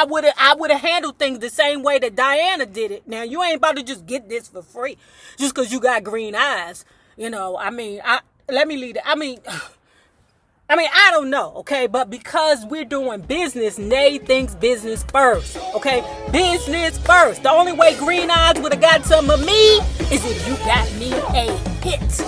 would have handled things the same way that Diana did it. Now, you ain't about to just get this for free just because you got green eyes. You know, I mean, let me leave it. I mean, I don't know, okay? But because we're doing business, Nay thinks business first, okay? Business first. The only way Green Eyes would have got some of me is if you got me a hit.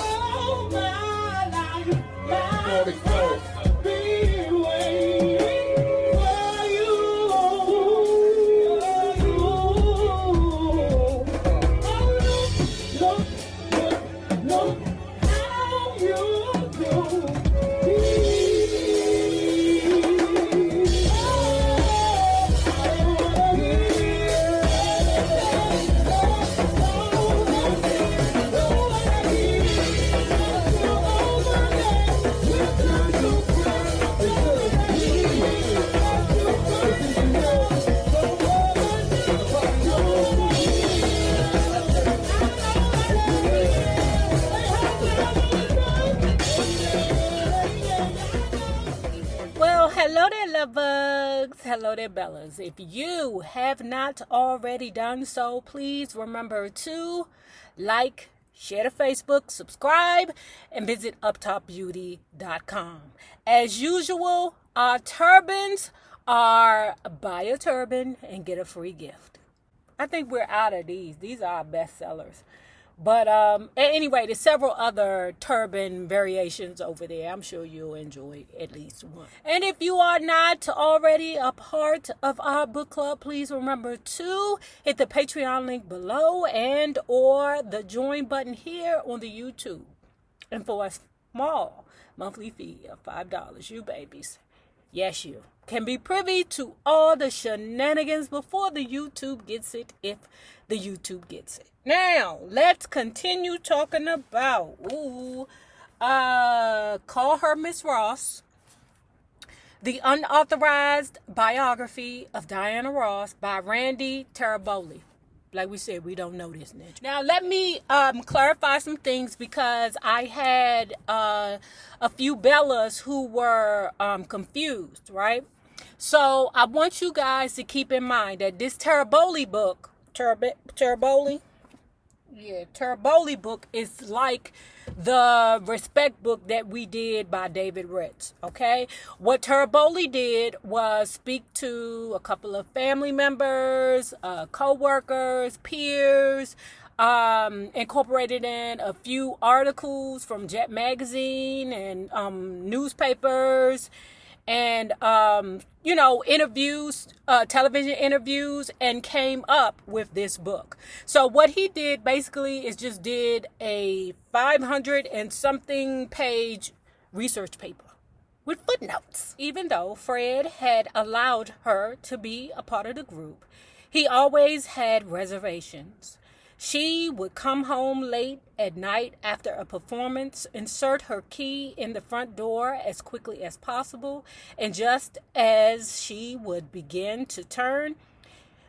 Hello there, love bugs. Hello there, Bellas. If you have not already done so, please remember to like, share to Facebook, subscribe, and visit uptopbeauty.com. As usual, our turbans are buy a turban and get a free gift. I think we're out of these. These are our best sellers. But anyway, there's several other turban variations over there. I'm sure you'll enjoy at least one. And if you are not already a part of our book club, please remember to hit the Patreon link below and or the join button here on the YouTube. And for a small monthly fee of $5, you babies, yes you, can be privy to all the shenanigans before the YouTube gets it, if the YouTube gets it. Now, let's continue talking about, Call Her Miss Ross, the unauthorized biography of Diana Ross by Randy Teraboli. Like we said, we don't know this ninja. Now, let me clarify some things because I had a few Bellas who were confused, right? So, I want you guys to keep in mind that this Teraboli book, Teraboli book is like the Respect book that we did by David Ritz, okay? What Teraboli did was speak to a couple of family members, co-workers, peers, incorporated in a few articles from Jet Magazine and newspapers, and interviews, television interviews, and came up with this book. So what he did basically is just did a 500 and something page research paper with footnotes. Even though Fred had allowed her to be a part of the group, he always had reservations. She would come home late at night after a performance, insert her key in the front door as quickly as possible, and just as she would begin to turn,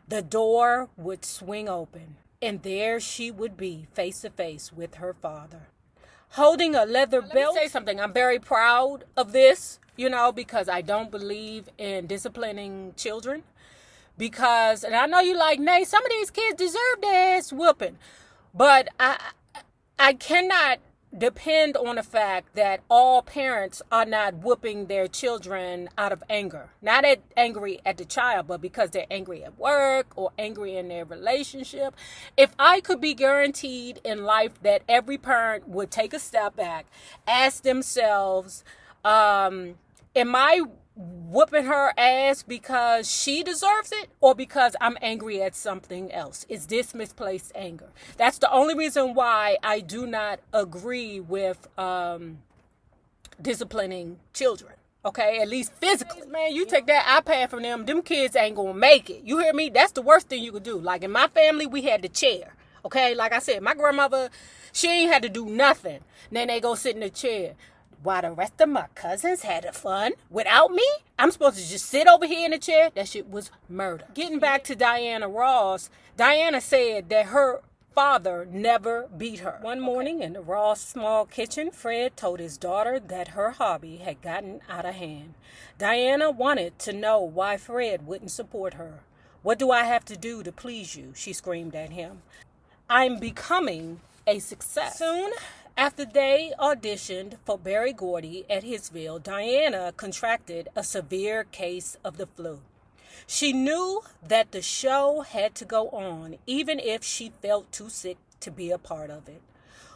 the door would swing open, and there she would be face to face with her father, holding a leather belt. Let me say something. I'm very proud of this, because I don't believe in disciplining children. Because, and I know you like, Nay, some of these kids deserve their ass whooping. But I cannot depend on the fact that all parents are not whooping their children out of anger. Not angry at the child, but because they're angry at work or angry in their relationship. If I could be guaranteed in life that every parent would take a step back, ask themselves, am I whooping her ass because she deserves it or because I'm angry at something else? Is this misplaced anger? That's the only reason why I do not agree with disciplining children. Okay, at least physically. Man, you take that iPad from them kids ain't gonna make it. You hear me? That's the worst thing you could do. Like in my family, we had the chair. Okay, like I said, my grandmother, she ain't had to do nothing. Then they go sit in the chair. While the rest of my cousins had fun without me, I'm supposed to just sit over here in the chair? That shit was murder. Getting back to Diana Ross, Diana said that her father never beat her. One morning in the Ross small kitchen, Fred told his daughter that her hobby had gotten out of hand. Diana wanted to know why Fred wouldn't support her. "What do I have to do to please you?" she screamed at him. "I'm becoming a success." Soon after they auditioned for Berry Gordy at Hitsville, Diana contracted a severe case of the flu. She knew that the show had to go on, even if she felt too sick to be a part of it.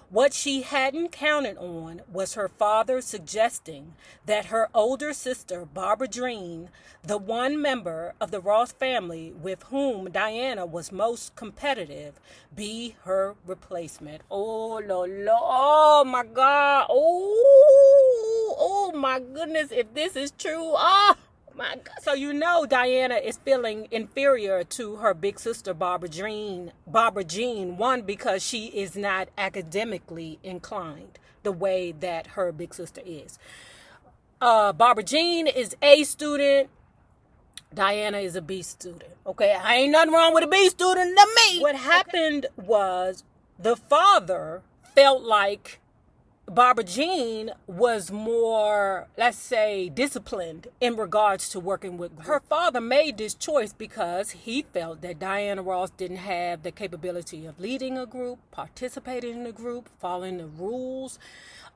What she hadn't counted on was her father suggesting that her older sister, Barbara Jean, the one member of the Ross family with whom Diana was most competitive, be her replacement. Oh, oh my God. Oh my goodness, if this is true. Oh my God. So Diana is feeling inferior to her big sister Barbara Jean, one, because she is not academically inclined the way that her big sister is. Barbara Jean is A student, Diana is a B student. Okay, I ain't nothing wrong with a B student to me. What happened was the father felt like Barbara Jean was more, let's say, disciplined in regards to working with groups. Her father made this choice because he felt that Diana Ross didn't have the capability of leading a group, participating in a group, following the rules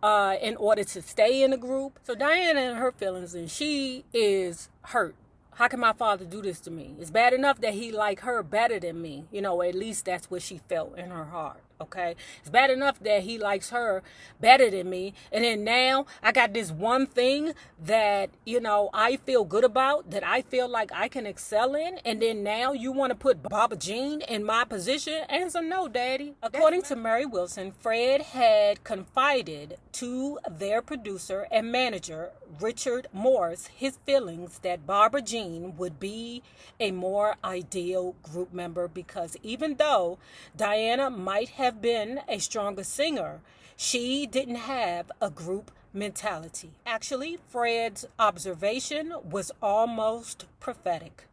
in order to stay in a group. So Diana and her feelings, and she is hurt. How can my father do this to me? It's bad enough that he liked her better than me. At least that's what she felt in her heart. Okay, it's bad enough that he likes her better than me, and then now I got this one thing that I feel good about, that I feel like I can excel in, and then now you want to put Barbara Jean in my position? Answer no, Daddy. According to Mary Wilson, Fred had confided to their producer and manager Richard Morris his feelings that Barbara Jean would be a more ideal group member, because even though Diana might have been a stronger singer, she didn't have a group mentality. Actually, Fred's observation was almost prophetic.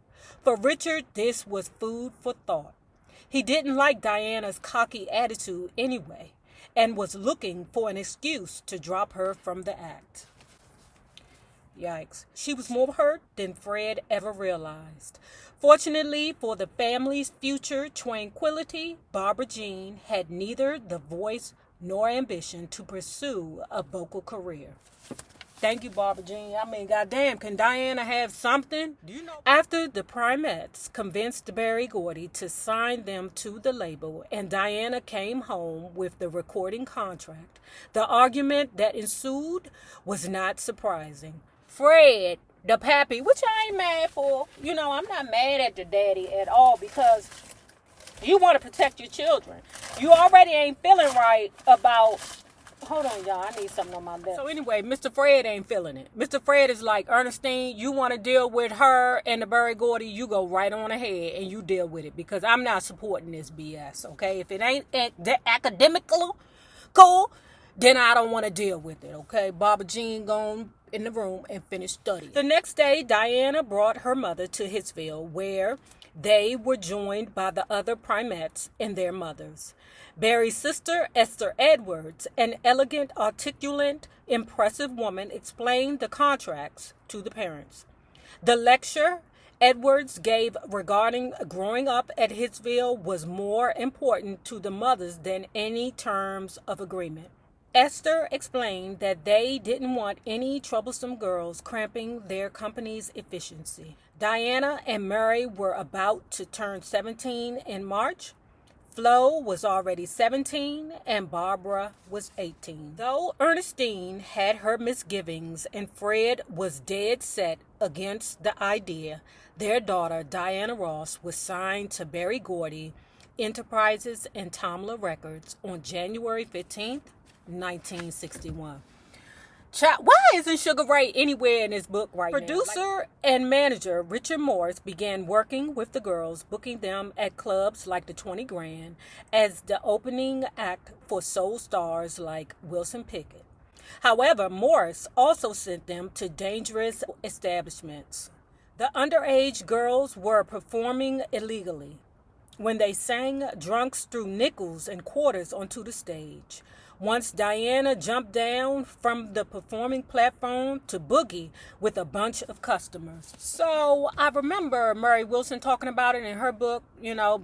For Richard, this was food for thought. He didn't like Diana's cocky attitude anyway, and was looking for an excuse to drop her from the act. Yikes. She was more hurt than Fred ever realized. Fortunately for the family's future tranquility, Barbara Jean had neither the voice nor ambition to pursue a vocal career. Thank you, Barbara Jean. I mean, goddamn, can Diana have something? After the Primettes convinced Berry Gordy to sign them to the label, and Diana came home with the recording contract, the argument that ensued was not surprising. Fred, the pappy, which I ain't mad for. I'm not mad at the daddy at all, because you want to protect your children. You already ain't feeling right about... Hold on, y'all. I need something on my lip. So anyway, Mr. Fred ain't feeling it. Mr. Fred is like, Ernestine, you want to deal with her and the Berry Gordy, you go right on ahead and you deal with it, because I'm not supporting this BS, okay? If it ain't academical cool, then I don't want to deal with it, okay? Barbara Jean gone in the room and finished studying. The next day, Diana brought her mother to Hitsville, where they were joined by the other Primettes and their mothers. Berry's sister, Esther Edwards, an elegant, articulate, impressive woman, explained the contracts to the parents. The lecture Edwards gave regarding growing up at Hitsville was more important to the mothers than any terms of agreement. Esther explained that they didn't want any troublesome girls cramping their company's efficiency. Diana and Mary were about to turn 17 in March. Flo was already 17 and Barbara was 18. Though Ernestine had her misgivings and Fred was dead set against the idea, their daughter Diana Ross was signed to Berry Gordy Enterprises and Tamla Records on January 15th, 1961. Why isn't Sugar Ray anywhere in this book right now? Producer and manager Richard Morris began working with the girls, booking them at clubs like the 20 Grand as the opening act for soul stars like Wilson Pickett. However, Morris also sent them to dangerous establishments. The underage girls were performing illegally. when they sang Drunks Threw Nickels and Quarters onto the stage. Once Diana jumped down from the performing platform to boogie with a bunch of customers. So I remember Mary Wilson talking about it in her book.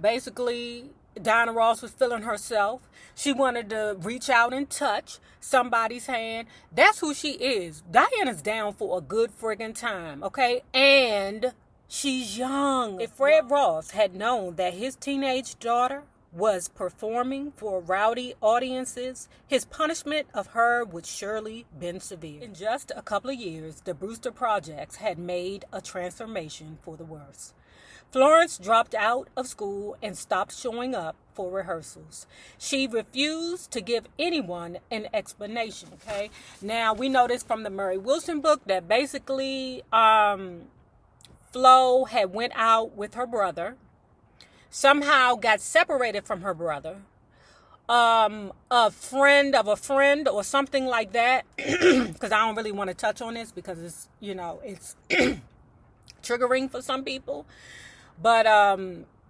Basically Diana Ross was feeling herself. She wanted to reach out and touch somebody's hand. That's who she is. Diana's down for a good friggin' time, okay? And she's young. If Fred Ross had known that his teenage daughter was performing for rowdy audiences, his punishment of her would surely been severe. In just a couple of years, the Brewster Projects had made a transformation for the worse. Florence dropped out of school and stopped showing up for rehearsals. She refused to give anyone an explanation, okay? Now, we know this from the Mary Wilson book that basically Flo had went out with her brother, somehow got separated from her brother, a friend of a friend or something like that, because I don't really want to touch on this because it's, it's triggering for some people. But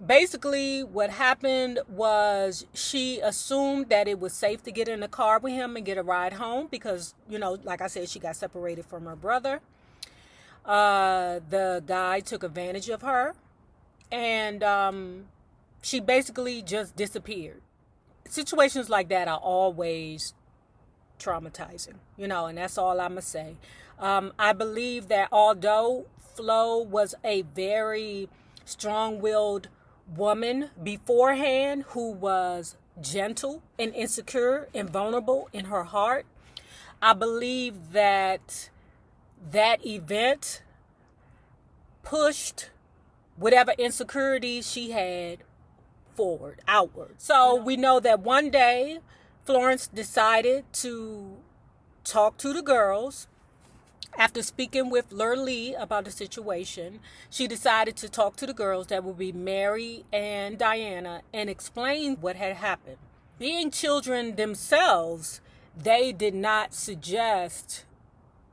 basically what happened was she assumed that it was safe to get in the car with him and get a ride home because, like I said, she got separated from her brother. The guy took advantage of her. And she basically just disappeared. Situations like that are always traumatizing, and that's all I'm going to say. I believe that although Flo was a very strong-willed woman beforehand who was gentle and insecure and vulnerable in her heart, I believe that event pushed whatever insecurity she had outward. So we know that one day Florence decided to talk to the girls. After speaking with Lurlee about the situation, she decided to talk to the girls, that would be Mary and Diana, and explain what had happened. Being children themselves, they did not suggest,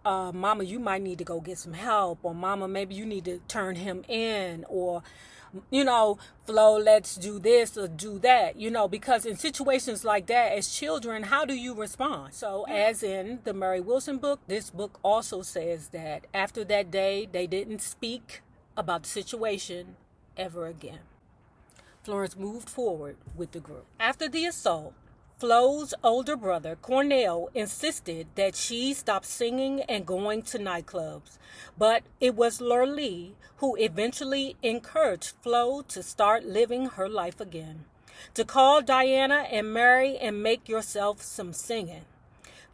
Mama, you might need to go get some help, or Mama, maybe you need to turn him in, or Flo, let's do this or do that, because in situations like that, as children, how do you respond? So as in the Mary Wilson book, this book also says that after that day, they didn't speak about the situation ever again. Florence moved forward with the group. After the assault, Flo's older brother, Cornell, insisted that she stop singing and going to nightclubs. But it was Lurlee who eventually encouraged Flo to start living her life again. To call Diana and Mary and make yourself some singing.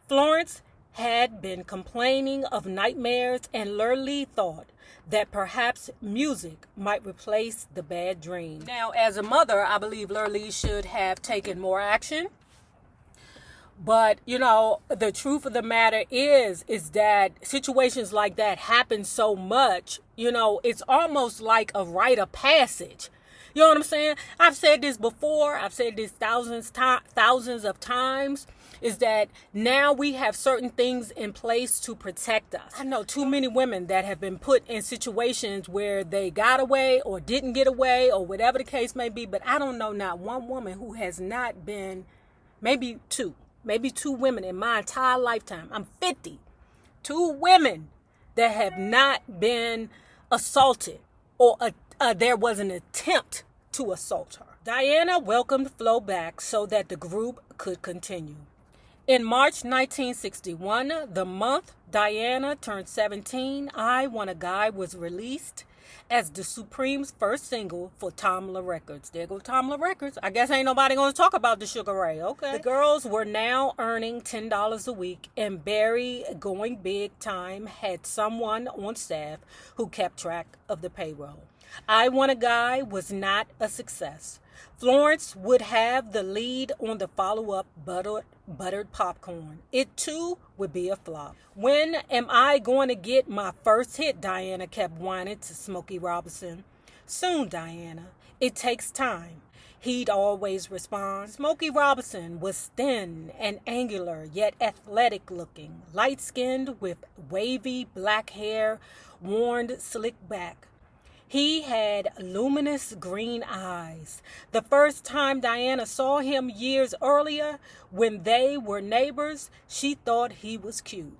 Florence had been complaining of nightmares, and Lurlee thought that perhaps music might replace the bad dreams. Now, as a mother, I believe Lurlee should have taken more action. But, the truth of the matter is that situations like that happen so much, it's almost like a rite of passage. You know what I'm saying? I've said this before. I've said this thousands of times, is that now we have certain things in place to protect us. I know too many women that have been put in situations where they got away or didn't get away or whatever the case may be. But I don't know not one woman who has not been, maybe two women in my entire lifetime. I'm 50. 2 women that have not been assaulted or there was an attempt to assault her. Diana welcomed Flo back so that the group could continue. In March 1961, the month Diana turned 17, I Want a Guy was released as the Supremes' first single for Tamla Records. There go Tamla Records. I guess ain't nobody going to talk about the Sugar Ray, okay? The girls were now earning $10 a week, and Barry, going big time, had someone on staff who kept track of the payroll. I Want a Guy was not a success. Florence would have the lead on the follow-up Buttered Popcorn. It too would be a flop. When am I going to get my first hit? Diana kept whining to Smokey Robinson. Soon, Diana. It takes time. He'd always respond. Smokey Robinson was thin and angular, yet athletic looking, light-skinned with wavy black hair, worn slick back. He had luminous green eyes. The first time Diana saw him years earlier, when they were neighbors, she thought he was cute.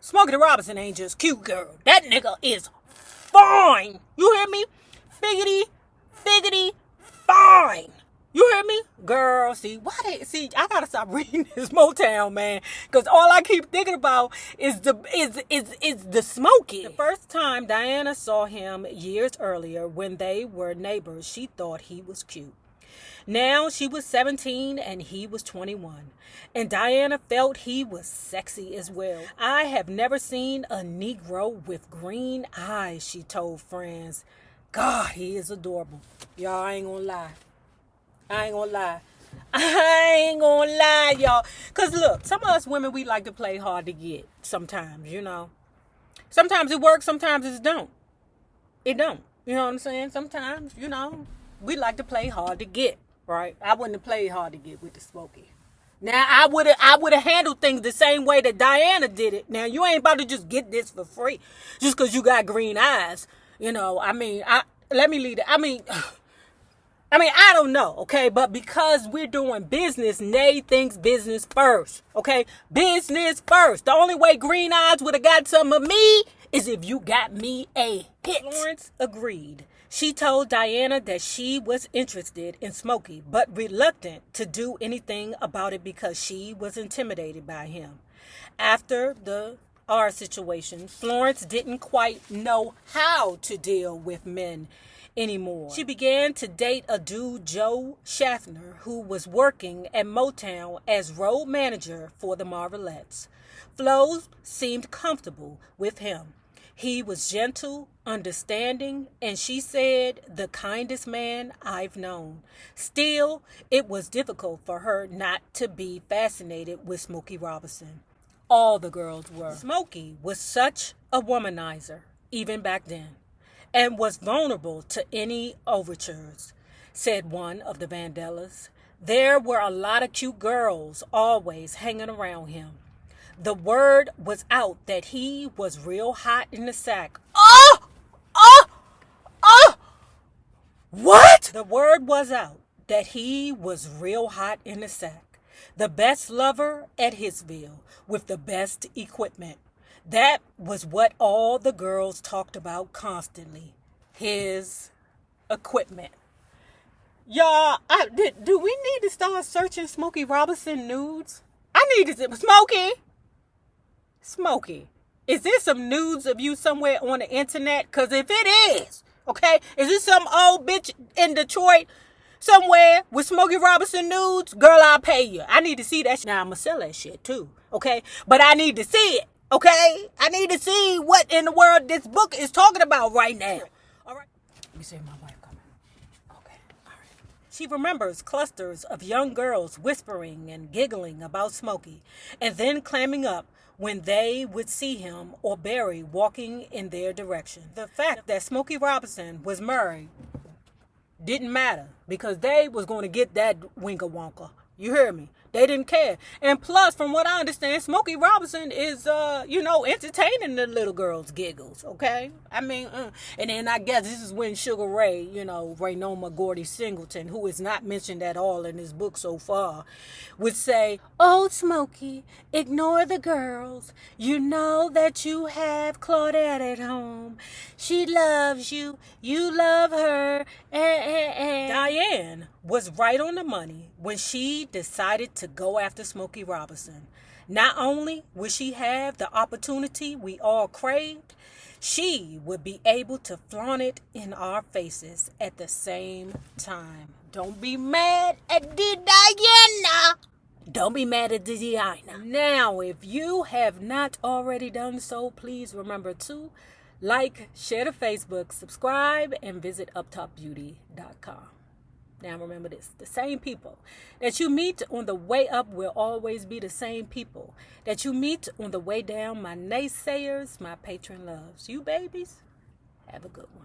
Smokey Robinson ain't just cute, girl. That nigga is fine. You hear me? Figgity, fine. You hear me? Girl, see, I gotta stop reading this Motown, man. Cause all I keep thinking about is the Smokey. The first time Diana saw him years earlier when they were neighbors, she thought he was cute. Now she was 17 and he was 21. And Diana felt he was sexy as well. I have never seen a Negro with green eyes, she told friends. God, he is adorable. Y'all, I ain't gonna lie. Y'all. Because look, some of us women, we like to play hard to get sometimes, you know. Sometimes it works, sometimes it don't. It don't. You know what I'm saying? Sometimes, you know, we like to play hard to get, right? I wouldn't have played hard to get with the Smokey. Now, I would have handled things the same way that Diana did it. Now, you ain't about to just get this for free just because you got green eyes. You know, let me leave it. I don't know, okay? But because we're doing business, Nay thinks business first, okay? Business first. The only way green eyes would have got some of me is if you got me a hit. Florence agreed. She told Diana that she was interested in Smokey, but reluctant to do anything about it because she was intimidated by him. After our situation, Florence didn't quite know how to deal with men anymore. She began to date a dude, Joe Schaffner, who was working at Motown as road manager for the Marvelettes. Flo seemed comfortable with him. He was gentle, understanding, and she said, the kindest man I've known. Still, it was difficult for her not to be fascinated with Smokey Robinson. All the girls were. Smokey was such a womanizer, even back then, and was vulnerable to any overtures, said one of the Vandellas. There were a lot of cute girls always hanging around him. The word was out that he was real hot in the sack. What? The word was out that he was real hot in the sack. The best lover at Hitsville with the best equipment. That was what all the girls talked about constantly. His equipment. Y'all, do we need to start searching Smokey Robinson nudes? I need to... Smokey, is there some nudes of you somewhere on the internet? Because if it is, okay, is this some old bitch in Detroit somewhere with Smokey Robinson nudes? Girl, I'll pay you. I need to see that shit. Now, I'm going to sell that shit too, okay? But I need to see it, okay? I need to see what in the world this book is talking about right now. All right? Let me see if my wife coming. Okay, all right. She remembers clusters of young girls whispering and giggling about Smokey and then clamming up when they would see him or Barry walking in their direction. The fact that Smokey Robinson was married didn't matter because they was going to get that Winka Wonka. You hear me? They didn't care. And plus, from what I understand, Smokey Robinson is, entertaining the little girls' giggles, okay? And then I guess this is when Sugar Ray, Raynoma Gordy Singleton, who is not mentioned at all in this book so far, would say, "Oh, Smokey, ignore the girls. You know that you have Claudette at home. She loves you. You love her. Diane was right on the money when she decided to go after Smokey Robinson. Not only would she have the opportunity we all craved, she would be able to flaunt it in our faces at the same time. Don't be mad at the Diana. Don't be mad at the Diana. Now, if you have not already done so, please remember to like, share the Facebook, subscribe, and visit uptopbeauty.com. Now remember this, the same people that you meet on the way up will always be the same people that you meet on the way down. My naysayers, my patron loves. You babies, have a good one.